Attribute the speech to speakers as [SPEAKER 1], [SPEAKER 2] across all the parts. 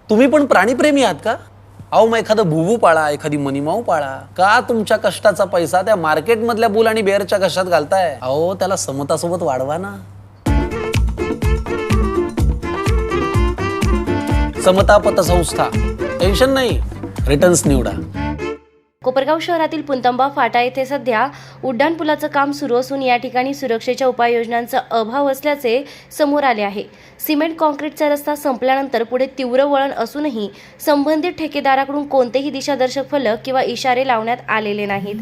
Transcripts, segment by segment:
[SPEAKER 1] तुम्ही पण प्राणीप्रेमी आहात का? अहो मग एखादं भुवू पाळा, एखादी मनीमाऊ पाळा. का तुमच्या कष्टाचा पैसा त्या मार्केटमधल्या बुल आणि बेअरच्या कशात घालताय? अहो त्याला समतासोबत वाढवा ना. समता पतसंस्था. टेन्शन नाही, रिटर्न्स निवडा.
[SPEAKER 2] कोपरगाव शहरातील पुंतंबा फाटा येथे सध्या उड्डाणपुलाचं काम सुरू असून या ठिकाणी सुरक्षेच्या उपाययोजनांचा अभाव असल्याचे समोर आले आहे. सिमेंट कॉन्क्रीटचा रस्ता संपल्यानंतर पुढे तीव्र वळण असूनही संबंधित ठेकेदाराकडून कोणतेही दिशादर्शक फलक किंवा इशारे लावण्यात आलेले नाहीत.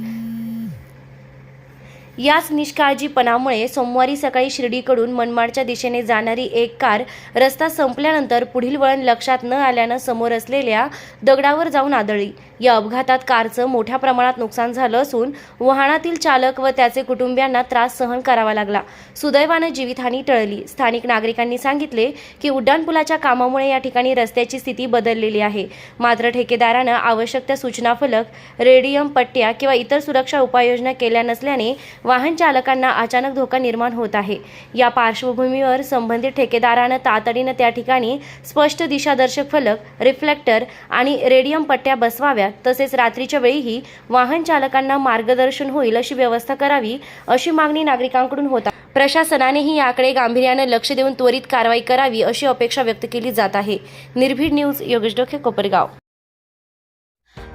[SPEAKER 2] याच निष्काळजीपणामुळे सोमवारी सकाळी शिर्डीकडून मनमाडच्या दिशेने जाणारी एक कार रस्ता संपल्यानंतर पुढील वळण लक्षात न आल्यानं समोर असलेल्या दगडावर जाऊन आदळली. या अपघातात कारचं मोठ्या प्रमाणात नुकसान झालं असून वाहनातील चालक व त्याचे कुटुंबियांना त्रास सहन करावा लागला. सुदैवानं जीवितहानी टळली. स्थानिक नागरिकांनी सांगितले की उड्डाणपुलाच्या कामामुळे या ठिकाणी रस्त्याची स्थिती बदललेली आहे. मात्र ठेकेदारानं आवश्यक त्या सूचना फलक, रेडियम पट्ट्या किंवा इतर सुरक्षा उपाययोजना केल्या नसल्याने वाहन चालकांना अचानक धोका निर्माण होत आहे. या पार्श्वभूमीवर संबंधित ठेकेदारानं तातडीनं त्या ठिकाणी स्पष्ट दिशादर्शक फलक, रिफ्लेक्टर आणि रेडियम पट्ट्या बसवाव्यात. तसेच रात्रीच्या वेळीही वाहन चालकांना मार्गदर्शन होईल अशी व्यवस्था करावी अशी मागणी नागरिकांकडून होत आहे. प्रशासनानेही याकडे गांभीर्यानं लक्ष देऊन त्वरित कारवाई करावी अशी अपेक्षा व्यक्त केली जात आहे. निर्भीड न्यूज, योगेश डोके, कोपरगाव.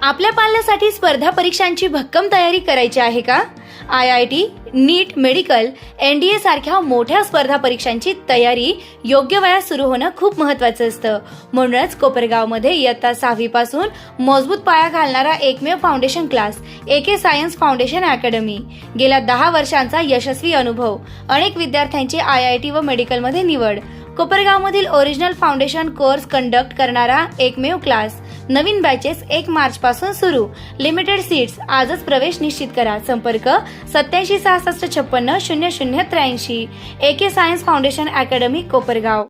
[SPEAKER 3] आपल्या पाल्यासाठी स्पर्धा परीक्षांची भक्कम तयारी करायची आहे का? IIT, नीट, मेडिकल, NDA सारख्या मोठ्या स्पर्धा परीक्षांची तयारी योग्य वयात सुरू होणं खूप महत्त्वाचं असतं. म्हणूनच कोपरगावमध्ये इयत्ता 6वी पासून मजबूत पाया घालणारा एकमेव foundation class AK science foundation academy. गेल्या 10 वर्षांचा यशस्वी अनुभव, अनेक विद्यार्थ्यांची IIT व मेडिकलमध्ये निवड. कोपरगावमधील ओरिजिनल फाउंडेशन कोर्स कंडक्ट करणारा एकमेव क्लास. नवीन बॅचेस 1 मार्च पासून सुरू. Limited seats. आजच प्रवेश निश्चित करा. संपर्क 87 66 56 00 83. AK science foundation academy, Kopargaon.